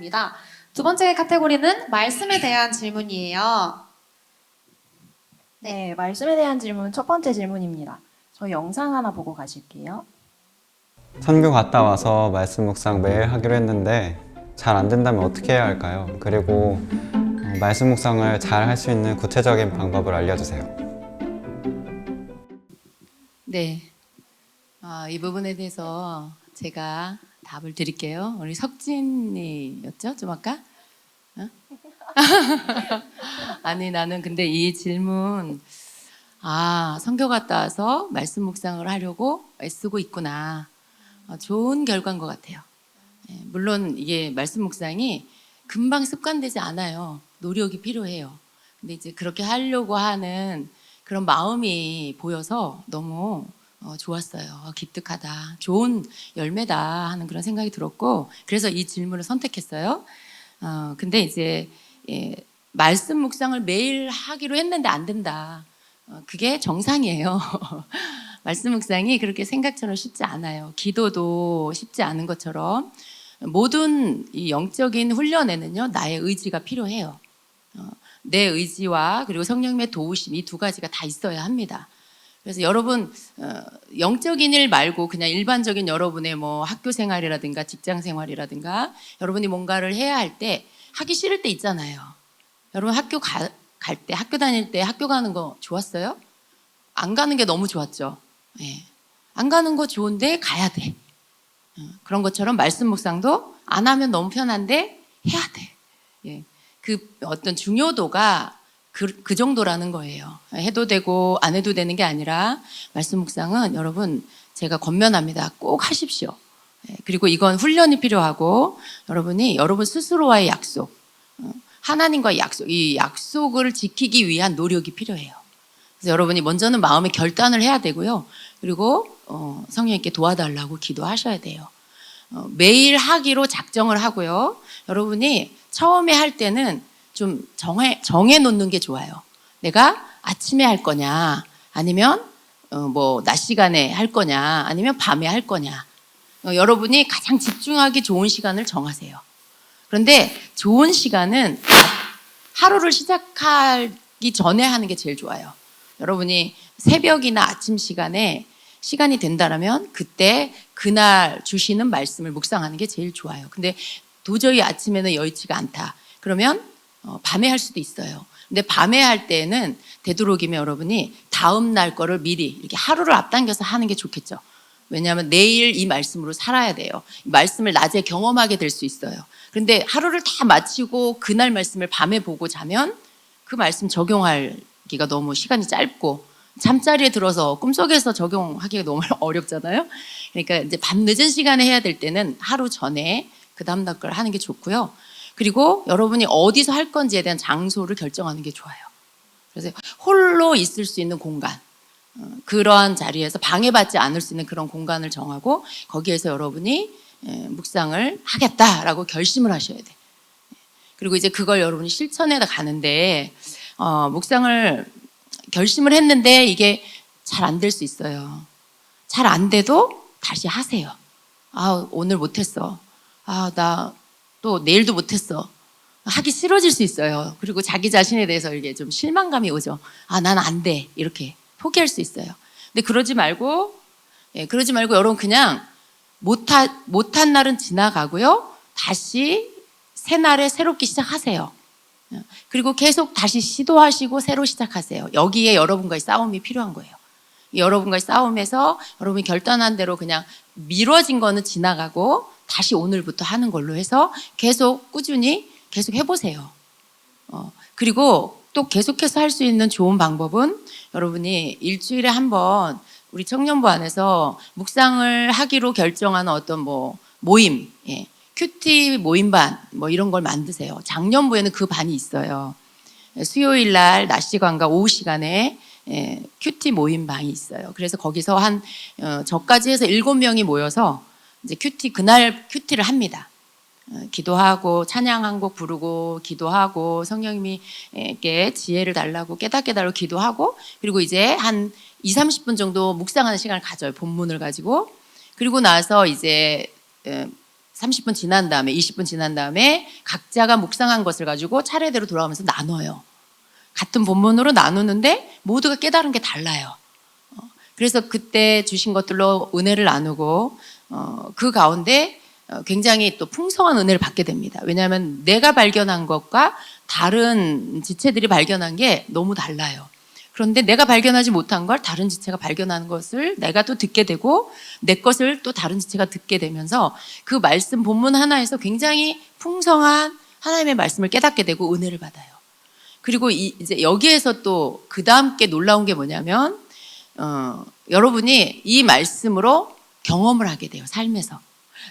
시간입니다. 두 번째 카테고리는 말씀에 대한 질문이에요. 네, 말씀에 대한 질문 첫 번째 질문입니다. 저희 영상 하나 보고 가실게요. 선교 갔다 와서 말씀 묵상 매일 하기로 했는데 잘 안 된다면 어떻게 해야 할까요? 그리고 말씀 묵상을 잘 할 수 있는 구체적인 방법을 알려주세요. 네, 이 부분에 대해서 제가 답을 드릴게요. 우리 석진이였죠? 좀 아까? 어? 아니 나는 근데 이 질문 선교 갔다 와서 말씀 묵상을 하려고 애쓰고 있구나. 좋은 결과인 것 같아요. 물론 이게 말씀 묵상이 금방 습관되지 않아요. 노력이 필요해요. 근데 이제 그렇게 하려고 하는 그런 마음이 보여서 너무 좋았어요. 기특하다. 좋은 열매다 하는 그런 생각이 들었고 그래서 이 질문을 선택했어요. 근데 이제 말씀 묵상을 매일 하기로 했는데 안 된다. 그게 정상이에요. 말씀 묵상이 그렇게 생각처럼 쉽지 않아요. 기도도 쉽지 않은 것처럼 모든 이 영적인 훈련에는요 나의 의지가 필요해요. 내 의지와 그리고 성령님의 도우심 이 두 가지가 다 있어야 합니다. 그래서 여러분 영적인 일 말고 그냥 일반적인 여러분의 뭐 학교 생활이라든가 직장 생활이라든가 여러분이 뭔가를 해야 할 때 하기 싫을 때 있잖아요. 여러분 학교 갈 때 학교 다닐 때 학교 가는 거 좋았어요? 안 가는 게 너무 좋았죠. 예. 안 가는 거 좋은데 가야 돼. 그런 것처럼 말씀 묵상도 안 하면 너무 편한데 해야 돼. 예. 그 어떤 중요도가 그 정도라는 거예요. 해도 되고 안 해도 되는 게 아니라 말씀 묵상은 여러분 제가 권면합니다. 꼭 하십시오. 예. 그리고 이건 훈련이 필요하고 여러분이 여러분 스스로와의 약속, 하나님과의 약속, 이 약속을 지키기 위한 노력이 필요해요. 그래서 여러분이 먼저는 마음의 결단을 해야 되고요. 그리고 성령님께 도와달라고 기도하셔야 돼요. 매일 하기로 작정을 하고요. 여러분이 처음에 할 때는 좀 정해 놓는 게 좋아요. 내가 아침에 할 거냐, 아니면 뭐 낮 시간에 할 거냐, 아니면 밤에 할 거냐. 여러분이 가장 집중하기 좋은 시간을 정하세요. 그런데 좋은 시간은 하루를 시작하기 전에 하는 게 제일 좋아요. 여러분이 새벽이나 아침 시간에 시간이 된다면 그때 그날 주시는 말씀을 묵상하는 게 제일 좋아요. 근데 도저히 아침에는 여의치가 않다. 그러면 밤에 할 수도 있어요. 근데 밤에 할 때는 되도록이면 여러분이 다음 날 거를 미리 이렇게 하루를 앞당겨서 하는 게 좋겠죠. 왜냐하면 내일 이 말씀으로 살아야 돼요. 이 말씀을 낮에 경험하게 될 수 있어요. 그런데 하루를 다 마치고 그날 말씀을 밤에 보고 자면 그 말씀 적용하기가 너무 시간이 짧고 잠자리에 들어서 꿈속에서 적용하기가 너무 어렵잖아요. 그러니까 이제 밤 늦은 시간에 해야 될 때는 하루 전에 그 다음날 걸 하는 게 좋고요. 그리고 여러분이 어디서 할 건지에 대한 장소를 결정하는 게 좋아요. 그래서 홀로 있을 수 있는 공간, 그러한 자리에서 방해받지 않을 수 있는 그런 공간을 정하고 거기에서 여러분이 묵상을 하겠다라고 결심을 하셔야 돼. 그리고 이제 그걸 여러분이 실천해 가는데 묵상을 결심을 했는데 이게 잘 안 될 수 있어요. 잘 안 돼도 다시 하세요. 오늘 못했어. 나 또 내일도 못했어. 하기 싫어질 수 있어요. 그리고 자기 자신에 대해서 이게 좀 실망감이 오죠. 난 안 돼. 이렇게 포기할 수 있어요. 근데 그러지 말고 여러분 그냥 못한 날은 지나가고요. 다시 새 날에 새롭게 시작하세요. 그리고 계속 다시 시도하시고 새로 시작하세요. 여기에 여러분과의 싸움이 필요한 거예요. 여러분과의 싸움에서 여러분이 결단한 대로 그냥 미뤄진 거는 지나가고 다시 오늘부터 하는 걸로 해서 계속 꾸준히 계속 해보세요. 그리고 또 계속해서 할 수 있는 좋은 방법은 여러분이 일주일에 한 번 우리 청년부 안에서 묵상을 하기로 결정하는 어떤 모임, 큐티 모임반 이런 걸 만드세요. 작년부에는 그 반이 있어요. 수요일 날 낮 시간과 오후 시간에 큐티 모임방이 있어요. 그래서 거기서 저까지 해서 7명이 모여서 이제 그날 큐티를 합니다. 기도하고 찬양 한 곡 부르고 기도하고 성령님께 지혜를 달라고 깨닫게 달라고 기도하고 그리고 이제 한 20-30분 정도 묵상하는 시간을 가져요. 본문을 가지고. 그리고 나서 이제 30분 지난 다음에 20분 지난 다음에 각자가 묵상한 것을 가지고 차례대로 돌아가면서 나눠요. 같은 본문으로 나누는데 모두가 깨달은 게 달라요. 그래서 그때 주신 것들로 은혜를 나누고 그 가운데 굉장히 또 풍성한 은혜를 받게 됩니다. 왜냐하면 내가 발견한 것과 다른 지체들이 발견한 게 너무 달라요. 그런데 내가 발견하지 못한 걸 다른 지체가 발견하는 것을 내가 또 듣게 되고 내 것을 또 다른 지체가 듣게 되면서 그 말씀 본문 하나에서 굉장히 풍성한 하나님의 말씀을 깨닫게 되고 은혜를 받아요. 그리고 이제 여기에서 또 그 다음 게 놀라운 게 뭐냐면 여러분이 이 말씀으로 경험을 하게 돼요. 삶에서.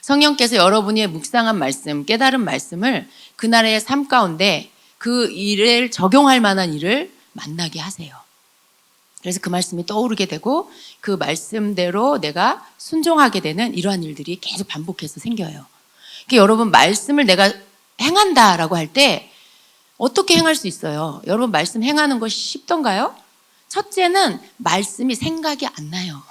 성령께서 여러분이 묵상한 말씀, 깨달은 말씀을 그날의 삶 가운데 그 일을 적용할 만한 일을 만나게 하세요. 그래서 그 말씀이 떠오르게 되고 그 말씀대로 내가 순종하게 되는 이러한 일들이 계속 반복해서 생겨요. 그러니까 여러분 말씀을 내가 행한다라고 할 때 어떻게 행할 수 있어요? 여러분 말씀 행하는 것이 쉽던가요? 첫째는 말씀이 생각이 안 나요.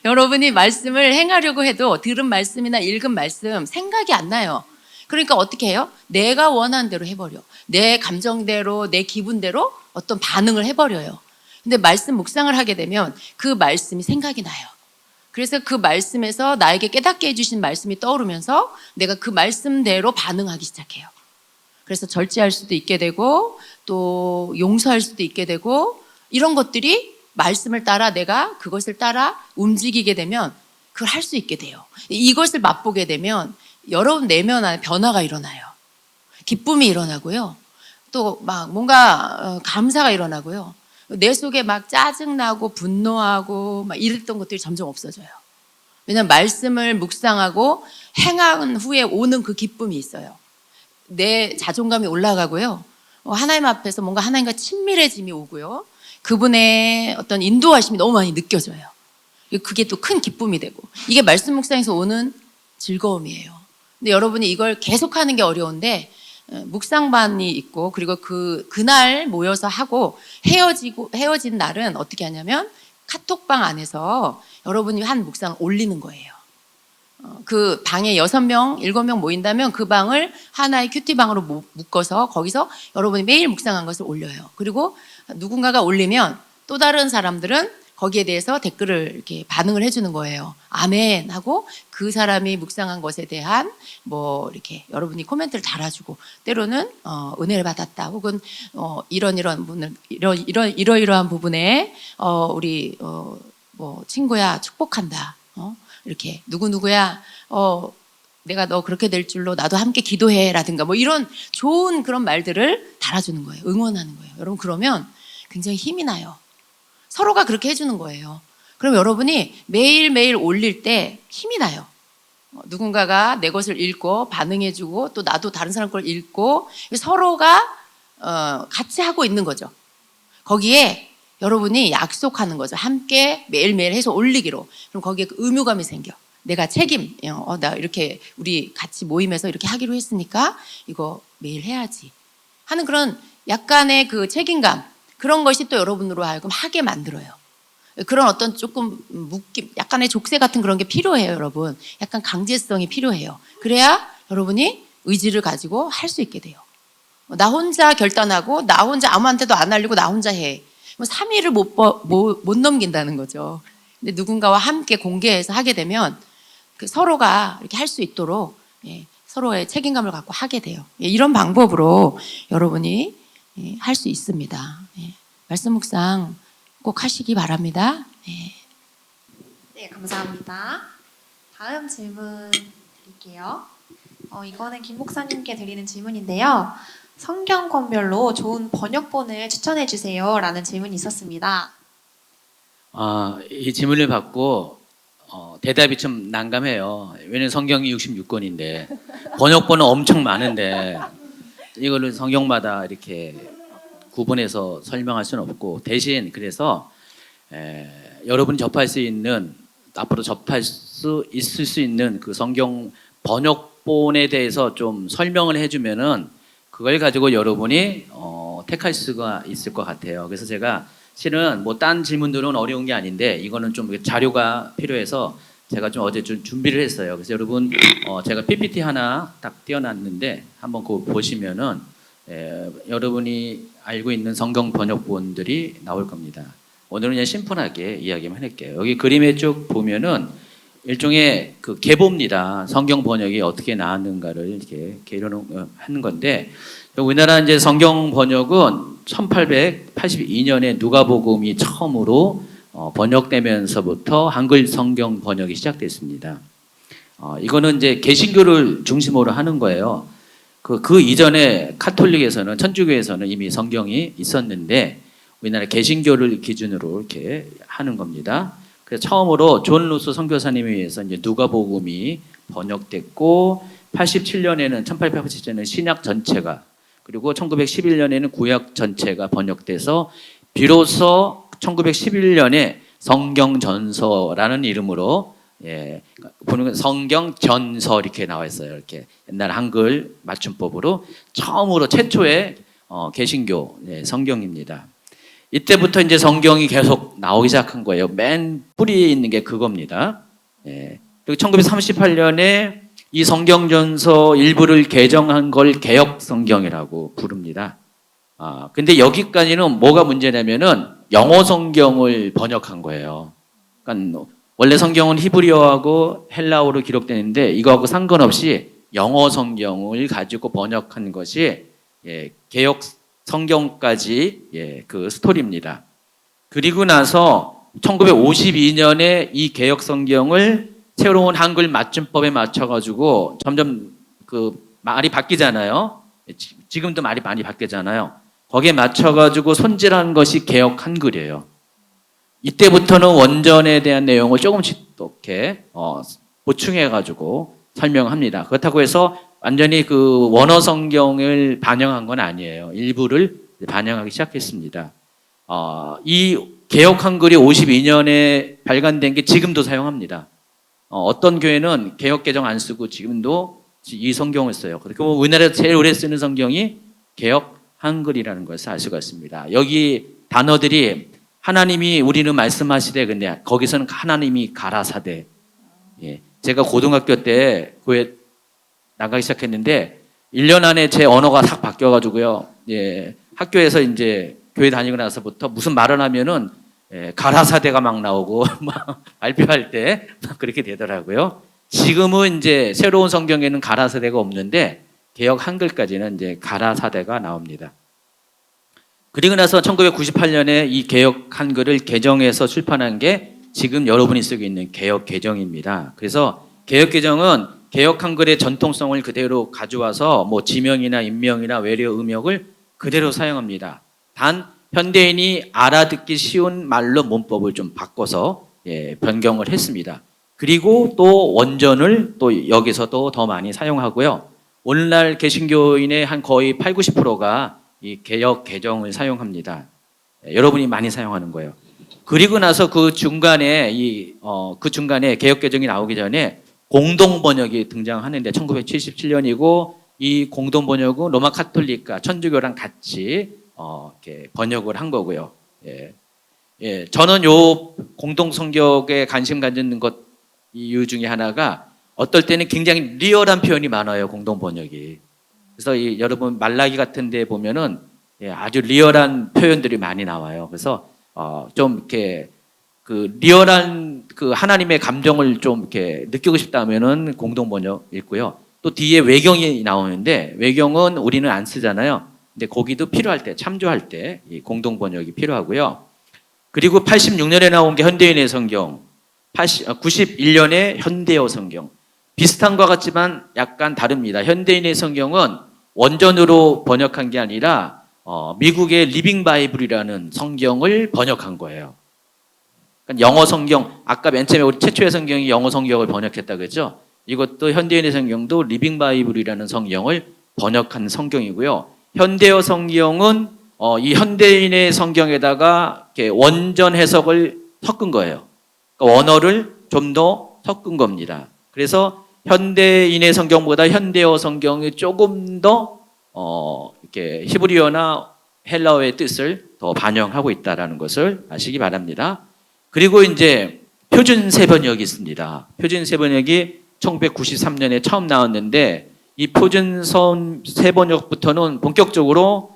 여러분이 말씀을 행하려고 해도 들은 말씀이나 읽은 말씀 생각이 안 나요. 그러니까 어떻게 해요? 내가 원하는 대로 해버려. 내 감정대로 내 기분대로 어떤 반응을 해버려요. 근데 말씀 묵상을 하게 되면 그 말씀이 생각이 나요. 그래서 그 말씀에서 나에게 깨닫게 해주신 말씀이 떠오르면서 내가 그 말씀대로 반응하기 시작해요. 그래서 절제할 수도 있게 되고 또 용서할 수도 있게 되고 이런 것들이 말씀을 따라 내가 그것을 따라 움직이게 되면 그걸 할 수 있게 돼요. 이것을 맛보게 되면 여러분 내면 안에 변화가 일어나요. 기쁨이 일어나고요. 또 막 뭔가 감사가 일어나고요. 내 속에 막 짜증나고 분노하고 막 이랬던 것들이 점점 없어져요. 왜냐하면 말씀을 묵상하고 행한 후에 오는 그 기쁨이 있어요. 내 자존감이 올라가고요. 하나님 앞에서 뭔가 하나님과 친밀해짐이 오고요. 그분의 어떤 인도하심이 너무 많이 느껴져요. 그게 또 큰 기쁨이 되고 이게 말씀 묵상에서 오는 즐거움이에요. 근데 여러분이 이걸 계속하는 게 어려운데 묵상반이 있고 그리고 그날 모여서 하고 헤어진 날은 어떻게 하냐면 카톡방 안에서 여러분이 한 묵상을 올리는 거예요. 그 방에 6명, 7명 모인다면 그 방을 하나의 큐티방으로 묶어서 거기서 여러분이 매일 묵상한 것을 올려요. 그리고 누군가가 올리면 또 다른 사람들은 거기에 대해서 댓글을 이렇게 반응을 해주는 거예요. 아멘 하고 그 사람이 묵상한 것에 대한 뭐 이렇게 여러분이 코멘트를 달아주고 때로는 은혜를 받았다 혹은 이러이러한 부분에 우리 뭐 친구야 축복한다. 이렇게 누구누구야 내가 너 그렇게 될 줄로 나도 함께 기도해 라든가 뭐 이런 좋은 그런 말들을 달아주는 거예요. 응원하는 거예요. 여러분 그러면 굉장히 힘이 나요. 서로가 그렇게 해주는 거예요. 그럼 여러분이 매일매일 올릴 때 힘이 나요. 누군가가 내 것을 읽고 반응해주고 또 나도 다른 사람 걸 읽고 서로가 같이 하고 있는 거죠. 거기에 여러분이 약속하는 거죠. 함께 매일매일 해서 올리기로. 그럼 거기에 그 의무감이 생겨. 내가 책임, 나 이렇게 우리 같이 모임에서 이렇게 하기로 했으니까 이거 매일 해야지 하는 그런 약간의 그 책임감 그런 것이 또 여러분으로 하여금 하게 만들어요. 그런 어떤 조금 묶임, 약간의 족쇄 같은 그런 게 필요해요, 여러분. 약간 강제성이 필요해요. 그래야 여러분이 의지를 가지고 할 수 있게 돼요. 나 혼자 결단하고 나 혼자 아무한테도 안 알리고 나 혼자 해. 3일을 못 넘긴다는 거죠. 근데 누군가와 함께 공개해서 하게 되면 그 서로가 이렇게 할 수 있도록 서로의 책임감을 갖고 하게 돼요. 이런 방법으로 여러분이 할 수 있습니다. 말씀 묵상 꼭 하시기 바랍니다. 네, 감사합니다. 다음 질문 드릴게요. 이거는 김 목사님께 드리는 질문인데요. 성경권별로 좋은 번역본을 추천해 주세요 라는 질문이 있었습니다. 이 질문을 받고 대답이 좀 난감해요. 왜냐면 성경이 66권인데 번역본은 엄청 많은데 이거를 성경마다 이렇게 구분해서 설명할 수는 없고 대신 그래서 여러분이 접할 수 있는 앞으로 접할 수 있을 수 있는 그 성경 번역본에 대해서 좀 설명을 해주면은 그걸 가지고 여러분이 택할 수가 있을 것 같아요. 그래서 제가 실은 뭐 딴 질문들은 어려운 게 아닌데 이거는 좀 자료가 필요해서 제가 좀 어제 좀 준비를 했어요. 그래서 여러분 제가 PPT 하나 딱 띄워놨는데 한번 그거 보시면은 여러분이 알고 있는 성경 번역본들이 나올 겁니다. 오늘은 그냥 심플하게 이야기만 할게요. 여기 그림에 쭉 보면은 일종의 그 계보입니다. 성경 번역이 어떻게 나왔는가를 이렇게 계려하는 건데, 우리나라 이제 성경 번역은 1882년에 누가복음이 처음으로 번역되면서부터 한글 성경 번역이 시작됐습니다. 이거는 이제 개신교를 중심으로 하는 거예요. 그 이전에 카톨릭에서는, 천주교에서는 이미 성경이 있었는데 우리나라 개신교를 기준으로 이렇게 하는 겁니다. 그래서 처음으로 존 루스 선교사님에 의해서 이제 누가복음이 번역됐고, 87년에는 1887년에는 신약 전체가, 그리고 1911년에는 구약 전체가 번역돼서 비로소 1911년에 성경전서라는 이름으로, 보는 성경전서 이렇게 나와 있어요. 이렇게 옛날 한글 맞춤법으로 처음으로 최초의 개신교 성경입니다. 이때부터 이제 성경이 계속 나오기 시작한 거예요. 맨 뿌리에 있는 게 그겁니다. 그리고 1938년에 이 성경전서 일부를 개정한 걸 개역 성경이라고 부릅니다. 근데 여기까지는 뭐가 문제냐면은 영어 성경을 번역한 거예요. 그러니까 원래 성경은 히브리어하고 헬라어로 기록되는데 이거하고 상관없이 영어 성경을 가지고 번역한 것이 개역 성경까지 그 스토리입니다. 그리고 나서 1952년에 이 개역 성경을 새로운 한글 맞춤법에 맞춰가지고 점점 그 말이 바뀌잖아요. 지금도 말이 많이 바뀌잖아요. 거기에 맞춰가지고 손질한 것이 개역 한글이에요. 이때부터는 원전에 대한 내용을 조금씩 이렇게 보충해가지고 설명합니다. 그렇다고 해서 완전히 그 원어 성경을 반영한 건 아니에요. 일부를 반영하기 시작했습니다. 이 개역 한글이 52년에 발간된 게 지금도 사용합니다. 어떤 교회는 개역 개정 안 쓰고 지금도 이 성경을 써요. 그리고 우리나라에서 제일 오래 쓰는 성경이 개역 한글이라는 것을 알 수가 있습니다. 여기 단어들이 하나님이 우리는 말씀하시되, 근데 거기서는 하나님이 가라사대. 제가 고등학교 때 교회 나가기 시작했는데 1년 안에 제 언어가 싹 바뀌어가지고요. 학교에서 이제 교회 다니고 나서부터 무슨 말을 하면은 가라사대가 막 나오고 막 발표할 때 그렇게 되더라고요. 지금은 이제 새로운 성경에는 가라사대가 없는데 개역 한글까지는 이제 가라사대가 나옵니다. 그리고 나서 1998년에 이 개역 한글을 개정해서 출판한 게 지금 여러분이 쓰고 있는 개역 개정입니다. 그래서 개역 개정은 개역 한글의 전통성을 그대로 가져와서 뭐 지명이나 인명이나 외래 음역을 그대로 사용합니다. 단 현대인이 알아듣기 쉬운 말로 문법을 좀 바꿔서 변경을 했습니다. 그리고 또 원전을 또 여기서도 더 많이 사용하고요. 오늘날 개신교인의 한 거의 80~90%가 이 개역 개정을 사용합니다. 여러분이 많이 사용하는 거예요. 그리고 나서 그 중간에 개역 개정이 나오기 전에 공동 번역이 등장하는데 1977년이고, 이 공동 번역은 로마 카톨릭과 천주교랑 같이 이렇게 번역을 한 거고요. 저는 요 공동 성격에 관심 가지는 것 이유 중에 하나가, 어떨 때는 굉장히 리얼한 표현이 많아요, 공동 번역이. 그래서 여러분 말라기 같은 데 보면은 아주 리얼한 표현들이 많이 나와요. 그래서 좀 이렇게 그 리얼한 그 하나님의 감정을 좀 이렇게 느끼고 싶다면은 공동 번역 읽고요. 또 뒤에 외경이 나오는데 외경은 우리는 안 쓰잖아요. 근데 거기도 필요할 때, 참조할 때 이 공동 번역이 필요하고요. 그리고 86년에 나온 게 현대인의 성경, 91년에 현대어 성경. 비슷한 것 같지만 약간 다릅니다. 현대인의 성경은 원전으로 번역한 게 아니라 미국의 리빙 바이블이라는 성경을 번역한 거예요. 그러니까 영어 성경, 아까 맨 처음에 우리 최초의 성경이 영어 성경을 번역했다고 했죠. 이것도 현대인의 성경도 리빙 바이블이라는 성경을 번역한 성경이고요. 현대어 성경은 이 현대인의 성경에다가 이렇게 원전 해석을 섞은 거예요. 그러니까 원어를 좀 더 섞은 겁니다. 그래서 현대인의 성경보다 현대어 성경이 조금 더 이렇게 히브리어나 헬라어의 뜻을 더 반영하고 있다라는 것을 아시기 바랍니다. 그리고 이제 표준 세번역이 있습니다. 표준 세번역이 1993년에 처음 나왔는데 이 표준 세번역부터는 본격적으로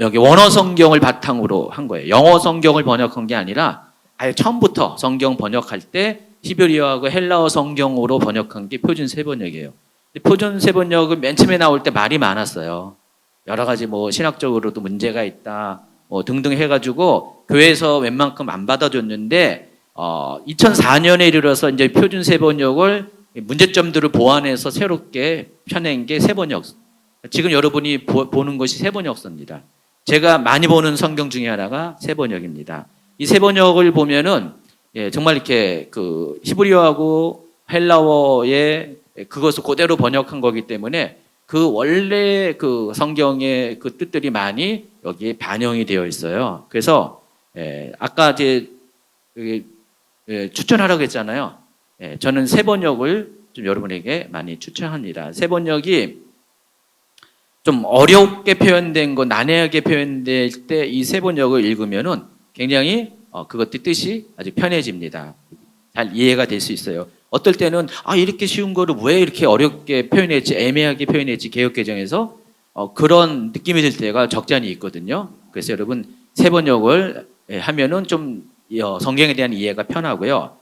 여기 원어 성경을 바탕으로 한 거예요. 영어 성경을 번역한 게 아니라 아예 처음부터 성경 번역할 때 히브리어하고 헬라어 성경으로 번역한 게 표준 세번역이에요. 표준 세번역은 맨 처음에 나올 때 말이 많았어요. 여러 가지 뭐 신학적으로도 문제가 있다, 뭐 등등 해가지고 교회에서 웬만큼 안 받아줬는데 2004년에 이르러서 이제 표준 세번역을 문제점들을 보완해서 새롭게 펴낸 게 세번역. 지금 여러분이 보는 것이 세번역서입니다. 제가 많이 보는 성경 중에 하나가 세번역입니다. 이 세번역을 보면은 정말 이렇게 그 히브리어하고 헬라어의 그것을 그대로 번역한 거기 때문에 그 원래 그 성경의 그 뜻들이 많이 여기에 반영이 되어 있어요. 그래서 아까 이제 추천하라고 했잖아요. 저는 세번역을 좀 여러분에게 많이 추천합니다. 세번역이 좀 어렵게 표현된 거, 난해하게 표현될 때 이 세번역을 읽으면은 굉장히 그것의 뜻이 아주 편해집니다. 잘 이해가 될 수 있어요. 어떨 때는 이렇게 쉬운 거를 왜 이렇게 어렵게 표현했지, 애매하게 표현했지, 개역개정에서 그런 느낌이 들 때가 적잖이 있거든요. 그래서 여러분 세번역을 하면은 좀 성경에 대한 이해가 편하고요.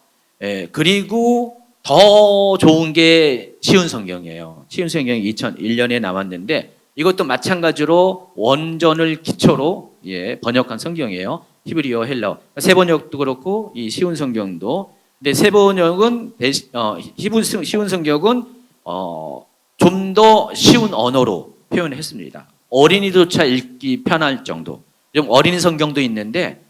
그리고 더 좋은 게 쉬운 성경이에요. 쉬운 성경이 2001년에 나왔는데 이것도 마찬가지로 원전을 기초로 번역한 성경이에요. 히브리어, 헬라어. 세번역도 그렇고 이 쉬운 성경도. 근데 세번역은 쉬운 성경은 좀 더 쉬운 언어로 표현했습니다. 어린이조차 읽기 편할 정도. 좀 어린이 성경도 있는데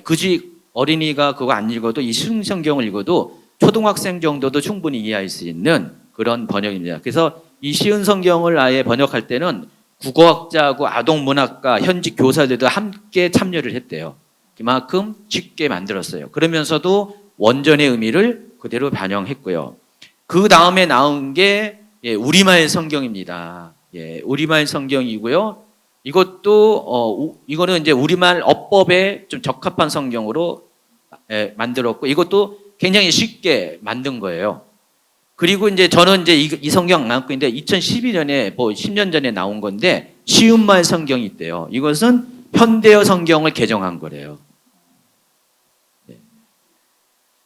굳이 어린이가 그거 안 읽어도 이 쉬운 성경을 읽어도 초등학생 정도도 충분히 이해할 수 있는 그런 번역입니다. 그래서 이 쉬운 성경을 아예 번역할 때는 국어학자하고 아동문학가, 현직 교사들도 함께 참여를 했대요. 그만큼 쉽게 만들었어요. 그러면서도 원전의 의미를 그대로 반영했고요. 그 다음에 나온 게 우리말 성경입니다. 우리말 성경이고요. 이거는 이제 우리말 어법에 좀 적합한 성경으로 만들었고 이것도 굉장히 쉽게 만든 거예요. 그리고 이제 저는 이제 이 성경 안 갖고 있는데 2012년에 뭐 10년 전에 나온 건데 쉬운 말 성경이 있대요. 이것은 현대어 성경을 개정한 거래요.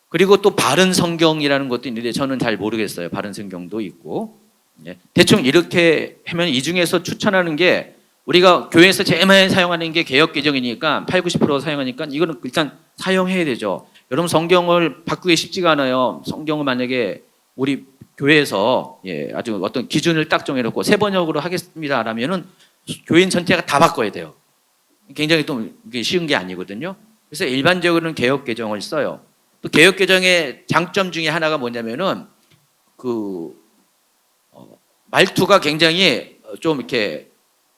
그리고 또 바른 성경이라는 것도 있는데 저는 잘 모르겠어요. 바른 성경도 있고. 대충 이렇게 하면 이 중에서 추천하는 게 우리가 교회에서 제일 많이 사용하는 게 개역개정이니까 80-90% 사용하니까 이거는 일단 사용해야 되죠. 여러분 성경을 바꾸기 쉽지가 않아요. 성경을 만약에 우리 교회에서 아주 어떤 기준을 딱 정해놓고 세번역으로 하겠습니다 라면은 교인 전체가 다 바꿔야 돼요. 굉장히 또 이게 쉬운 게 아니거든요. 그래서 일반적으로는 개역개정을 써요. 또 개역개정의 장점 중에 하나가 뭐냐면은 말투가 굉장히 좀 이렇게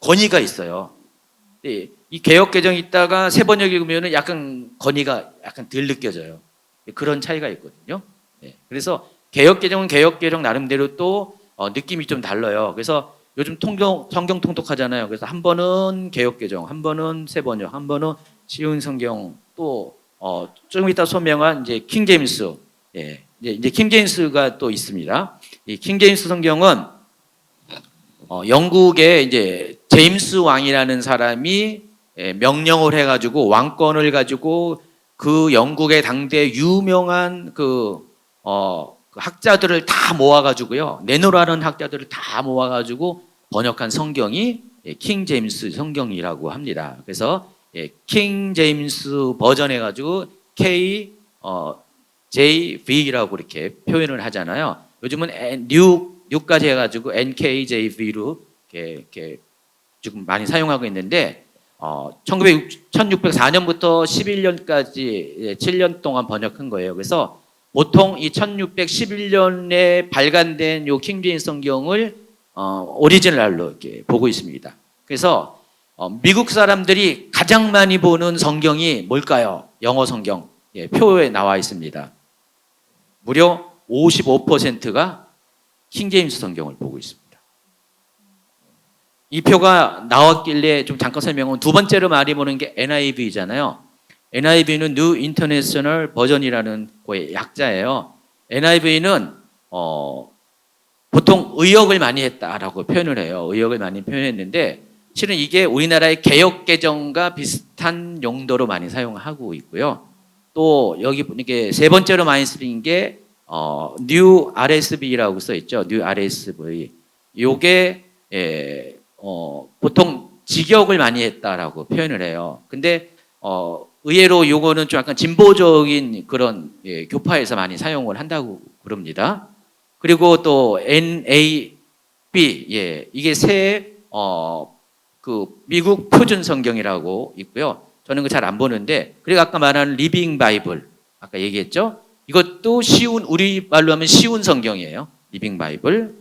권위가 있어요. 이 개역개정 있다가 세번역 읽으면은 약간 권위가 약간 덜 느껴져요. 그런 차이가 있거든요. 그래서 개역개정은 개역개정 나름대로 또 느낌이 좀 달라요. 그래서 요즘 성경 통독하잖아요. 그래서 한 번은 개역개정, 한 번은 세번역, 한 번은 쉬운 성경, 또 조금 이따 소명한 이제 킹제임스, 이제 킹제임스가 또 있습니다. 이 킹제임스 성경은 영국의 이제 제임스 왕이라는 사람이 명령을 해가지고 왕권을 가지고 그 영국의 당대 유명한 그 학자들을 다 모아가지고요. 내노라는 학자들을 다 모아가지고 번역한 성경이 킹 제임스 성경이라고 합니다. 그래서 킹 제임스 버전 해가지고 KJV라고 이렇게 표현을 하잖아요. 요즘은 뉴까지 해가지고 NKJV로 이렇게 지금 많이 사용하고 있는데 1604년부터 11년까지 7년 동안 번역한 거예요. 그래서 보통 이 1611년에 발간된 요 킹제임스 성경을 오리지널로 이렇게 보고 있습니다. 그래서 미국 사람들이 가장 많이 보는 성경이 뭘까요? 영어 성경. 표에 나와 있습니다. 무려 55%가 킹제임스 성경을 보고 있습니다. 이 표가 나왔길래 좀 잠깐 설명은 두 번째로 많이 보는 게 NIV잖아요. NIV는 New International Version이라는 거의 약자예요. NIV는 보통 의역을 많이 했다라고 표현을 해요. 의역을 많이 표현했는데 실은 이게 우리나라의 개역 개정과 비슷한 용도로 많이 사용하고 있고요. 또 여기 이게 세 번째로 많이 쓰인 게 New RSV라고 써 있죠. New RSV. 요게 보통 직역을 많이 했다라고 표현을 해요. 근데 의외로 요거는 좀 약간 진보적인 그런 교파에서 많이 사용을 한다고 그럽니다. 그리고 또 NAB 이게 새 그 미국 표준 성경이라고 있고요. 저는 그 잘 안 보는데 그리고 아까 말한 리빙 바이블 아까 얘기했죠. 이것도 쉬운 우리 말로 하면 쉬운 성경이에요. 리빙 바이블.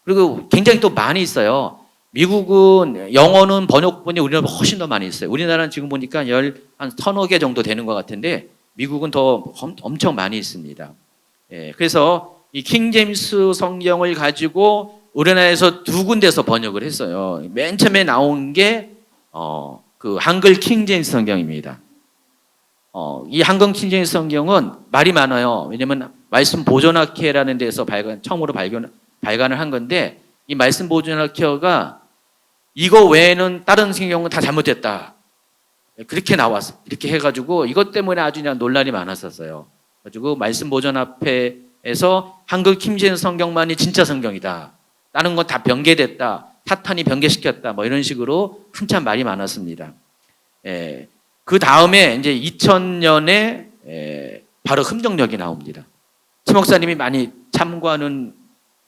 그리고 굉장히 또 많이 있어요. 미국은 영어는 번역본이 우리나라보다 훨씬 더 많이 있어요. 우리나라는 지금 보니까 한 서너 개 정도 되는 것 같은데 미국은 더 엄청 많이 있습니다. 그래서 이 킹제임스 성경을 가지고 우리나라에서 두 군데서 번역을 했어요. 맨 처음에 나온 게 그 한글 킹제임스 성경입니다. 이 한글 킹제임스 성경은 말이 많아요. 왜냐면 말씀 보존학회라는 데서 처음으로 발간을 한 건데 이 말씀 보존학회가 이거 외에는 다른 성경은 다 잘못됐다. 그렇게 나왔어. 이렇게 해가지고 이것 때문에 아주 그냥 논란이 많았었어요. 그래가지고 말씀 보존학회에서 한글 킹제임스 성경만이 진짜 성경이다. 다른 건 다 변개됐다. 사탄이 변개시켰다. 뭐 이런 식으로 한참 말이 많았습니다. 그 다음에 이제 2000년에 바로 흠정력이 나옵니다. 치 목사님이 많이 참고하는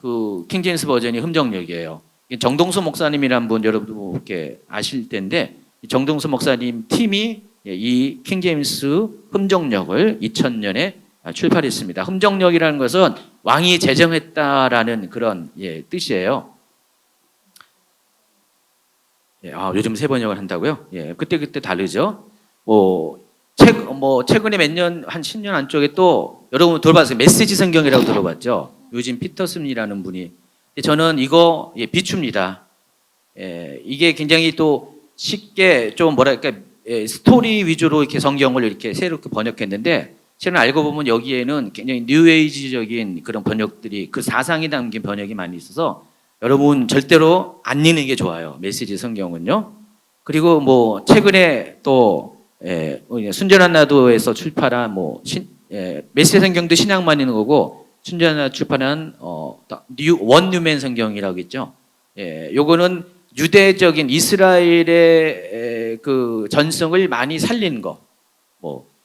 그 킹제임스 버전이 흠정력이에요. 정동수 목사님이란 분 여러분도 이렇게 아실 텐데 정동수 목사님 팀이 이 킹제임스 흠정력을 2000년에 출판했습니다. 흠정력이라는 것은 왕이 제정했다라는 그런 뜻이에요. 요즘 새 번역을 한다고요? 그때 다르죠. 최근에 몇 년, 한 10년 안쪽에 또 여러분 들어봤어요. 메시지 성경이라고 들어봤죠? 요즘 피터슨이라는 분이. 저는 이거 비춥니다. 이게 굉장히 또 쉽게 좀 뭐랄까 스토리 위주로 이렇게 성경을 이렇게 새롭게 번역했는데 실은 알고 보면 여기에는 굉장히 뉴에이지적인 그런 번역들이 그 사상이 담긴 번역이 많이 있어서 여러분 절대로 안 읽는 게 좋아요. 메시지 성경은요. 그리고 뭐 최근에 또 순전한 나도에서 출판한 메시지 성경도 신약만 있는 거고 순전한 나도 출판한 원뉴맨 성경이라고 있죠. 요거는 유대적인 이스라엘의 그 전성을 많이 살린 거.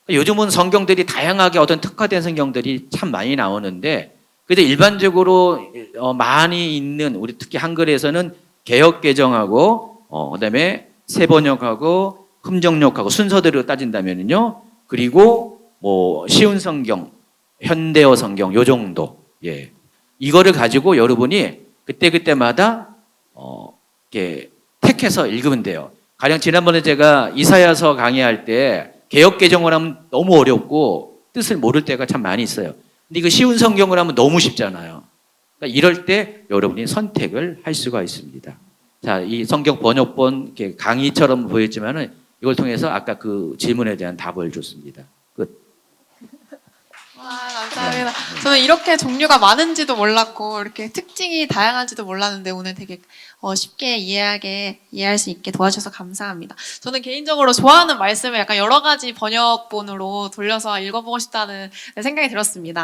요즘은 성경들이 다양하게 어떤 특화된 성경들이 참 많이 나오는데 근데 일반적으로 많이 있는 우리 특히 한글에서는 개역 개정하고 그다음에 새 번역하고 흠정력하고 순서대로 따진다면요. 그리고 쉬운 성경, 현대어 성경 요 정도. 이거를 가지고 여러분이 그때마다 이렇게 택해서 읽으면 돼요. 가령 지난번에 제가 이사야서 강의할 때 개역 개정을 하면 너무 어렵고 뜻을 모를 때가 참 많이 있어요. 근데 이거 쉬운 성경을 하면 너무 쉽잖아요. 그러니까 이럴 때 여러분이 선택을 할 수가 있습니다. 자, 이 성경 번역본 이렇게 강의처럼 보였지만은 이걸 통해서 아까 그 질문에 대한 답을 줬습니다. 끝. 와, 감사합니다. 저는 이렇게 종류가 많은지도 몰랐고 이렇게 특징이 다양한지도 몰랐는데 오늘 되게 쉽게 이해할 수 있게 도와주셔서 감사합니다. 저는 개인적으로 좋아하는 말씀을 약간 여러 가지 번역본으로 돌려서 읽어보고 싶다는 생각이 들었습니다.